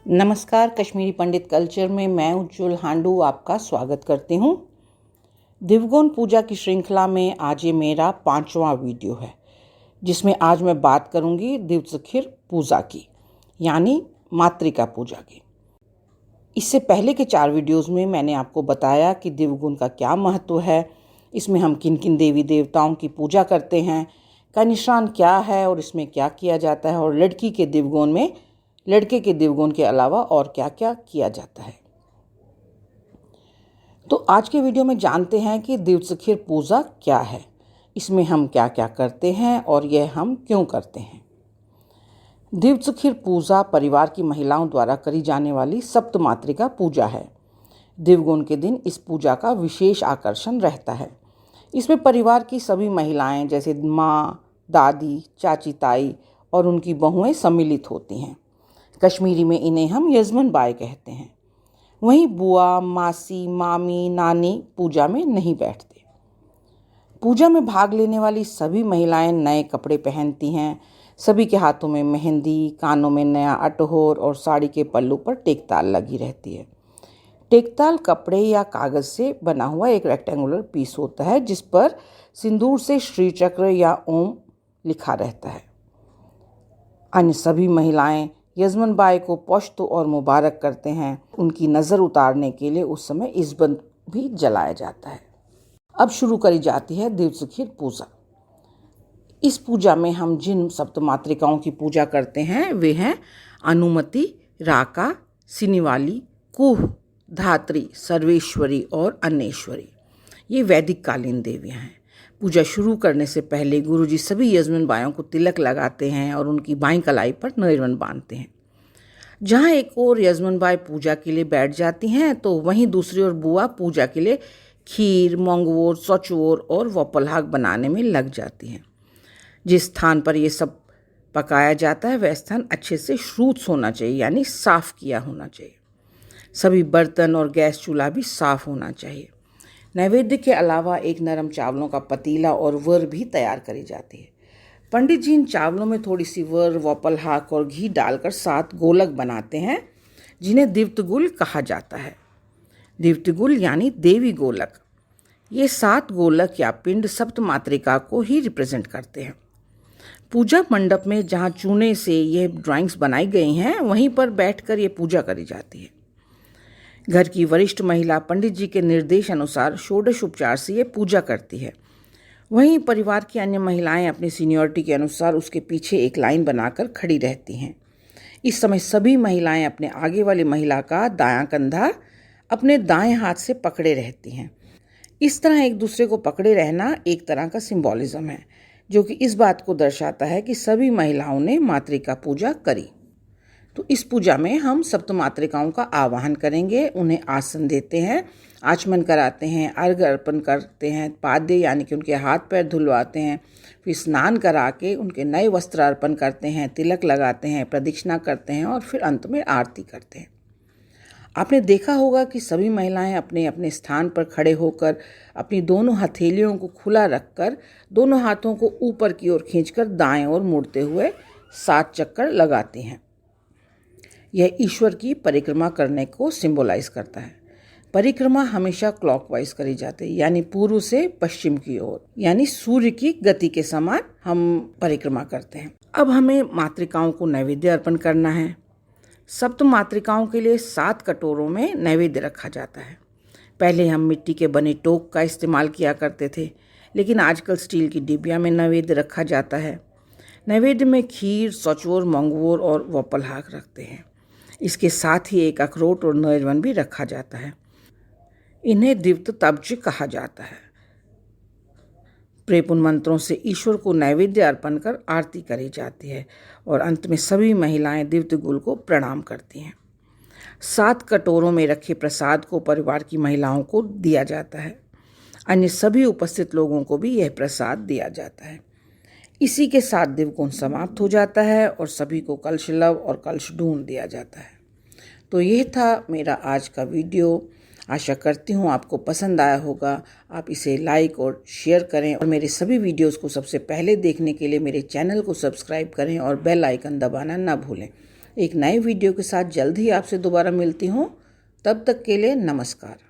नमस्कार, कश्मीरी पंडित कल्चर में मैं उज्जवल हांडू आपका स्वागत करती हूँ। दिवगुण पूजा की श्रृंखला में आज ये मेरा 5वां वीडियो है, जिसमें आज मैं बात करूँगी दिवचखिर पूजा की, यानी मातृका पूजा की। इससे पहले के 4 वीडियोज़ में मैंने आपको बताया कि दिवगुण का क्या महत्व है, इसमें हम किन किन देवी देवताओं की पूजा करते हैं, का निशान क्या है और इसमें क्या किया जाता है, और लड़के के दिवगुण के अलावा और क्या क्या किया जाता है। तो आज के वीडियो में जानते हैं कि दिवचखिर पूजा क्या है, इसमें हम क्या क्या करते हैं और यह हम क्यों करते हैं। दिवचखिर पूजा परिवार की महिलाओं द्वारा करी जाने वाली सप्तमातृका पूजा है। दिवगुण के दिन इस पूजा का विशेष आकर्षण रहता है। इसमें परिवार की सभी महिलाएं जैसे माँ, दादी, चाची, ताई और उनकी बहुएं सम्मिलित होती हैं। कश्मीरी में इन्हें हम यजमान बाई कहते हैं। वहीं बुआ, मासी, मामी, नानी पूजा में नहीं बैठते। पूजा में भाग लेने वाली सभी महिलाएं नए कपड़े पहनती हैं। सभी के हाथों में मेहंदी, कानों में नया अटहोर और साड़ी के पल्लू पर टेकताल लगी रहती है। टेकताल कपड़े या कागज से बना हुआ एक रेक्टेंगुलर पीस होता है, जिस पर सिंदूर से श्री चक्र या ओम लिखा रहता है। अन्य सभी महिलाएं यजमान बाई को पश्तो और मुबारक करते हैं। उनकी नज़र उतारने के लिए उस समय इज़बंद भी जलाया जाता है। अब शुरू करी जाती है दिवचखिर पूजा। इस पूजा में हम जिन सप्तमातृकाओं की पूजा करते हैं वे हैं अनुमति, राका, सिनीवाली, कुह, धात्री, सर्वेश्वरी और अन्नेश्वरी। ये वैदिक कालीन देवियाँ हैं। पूजा शुरू करने से पहले गुरुजी सभी यजमान बाइयों को तिलक लगाते हैं और उनकी बाईं कलाई पर नैरवन बांधते हैं। जहाँ एक ओर यजमान बाई पूजा के लिए बैठ जाती हैं, तो वहीं दूसरी ओर बुआ पूजा के लिए खीर, मोंगवोर, सचोर और वोपलहाग बनाने में लग जाती हैं। जिस स्थान पर ये सब पकाया जाता है वह स्थान अच्छे से श्रूत्स होना चाहिए, यानी साफ किया होना चाहिए। सभी बर्तन और गैस चूल्हा भी साफ होना चाहिए। नैवेद्य के अलावा एक नरम चावलों का पतीला और वर भी तैयार करी जाती है। पंडित जी इन चावलों में थोड़ी सी वर, वोपलहाक और घी डालकर 7 गोलक बनाते हैं, जिन्हें दिव्तगुल कहा जाता है। दिव्तगुल यानी देवी गोलक। ये 7 गोलक या पिंड सप्तमातृका को ही रिप्रेजेंट करते हैं। पूजा मंडप में जहाँ चूने से यह ड्राइंग्स बनाई गई हैं, वहीं पर बैठकर ये पूजा करी जाती है। घर की वरिष्ठ महिला पंडित जी के निर्देश अनुसार षोडश उपचार से ये पूजा करती है। वहीं परिवार की अन्य महिलाएं अपनी सीनियरिटी के अनुसार उसके पीछे एक लाइन बनाकर खड़ी रहती हैं। इस समय सभी महिलाएं अपने आगे वाली महिला का दायां कंधा अपने दाएं हाथ से पकड़े रहती हैं। इस तरह एक दूसरे को पकड़े रहना एक तरह का सिंबॉलिज्म है, जो कि इस बात को दर्शाता है कि सभी महिलाओं ने मातृका पूजा करी। तो इस पूजा में हम सप्तमातृकाओं का आवाहन करेंगे, उन्हें आसन देते हैं, आचमन कराते हैं, अर्घ्य अर्पण करते हैं, पाद्य यानी कि उनके हाथ पैर धुलवाते हैं, फिर स्नान करा के उनके नए वस्त्र अर्पण करते हैं, तिलक लगाते हैं, प्रदक्षिणा करते हैं और फिर अंत में आरती करते हैं। आपने देखा होगा कि सभी महिलाएं अपने अपने स्थान पर खड़े होकर अपनी दोनों हथेलियों को खुला रखकर दोनों हाथों को ऊपर की ओर खींचकर दाएं ओर मुड़ते हुए 7 चक्कर लगाती हैं। यह ईश्वर की परिक्रमा करने को सिंबलाइज करता है। परिक्रमा हमेशा क्लॉकवाइज करी जाती है, यानी पूर्व से पश्चिम की ओर, यानी सूर्य की गति के समान हम परिक्रमा करते हैं। अब हमें मातृकाओं को नैवेद्य अर्पण करना है। सप्त मातृकाओं के लिए 7 कटोरों में नैवेद्य रखा जाता है। पहले हम मिट्टी के बने टोक का इस्तेमाल किया करते थे, लेकिन आजकल स्टील की डिबिया में नैवेद्य रखा जाता है। नैवेद्य में खीर, सचोर, मोंगवोर और वोपलहाक रखते हैं। इसके साथ ही एक अखरोट और नैरवन भी रखा जाता है। इन्हें दिव्त तब्ज कहा जाता है। प्रेपुन मंत्रों से ईश्वर को नैवेद्य अर्पण कर आरती करी जाती है और अंत में सभी महिलाएं दिव्तगुल को प्रणाम करती हैं। 7 कटोरों में रखे प्रसाद को परिवार की महिलाओं को दिया जाता है। अन्य सभी उपस्थित लोगों को भी यह प्रसाद दिया जाता है। इसी के साथ दिवगुण समाप्त हो जाता है और सभी को कलश लव और कलश ढूंढ दिया जाता है। तो यह था मेरा आज का वीडियो। आशा करती हूँ आपको पसंद आया होगा। आप इसे लाइक और शेयर करें और मेरे सभी वीडियोस को सबसे पहले देखने के लिए मेरे चैनल को सब्सक्राइब करें और बेल आइकन दबाना ना भूलें। एक नए वीडियो के साथ जल्द ही आपसे दोबारा मिलती हूँ। तब तक के लिए नमस्कार।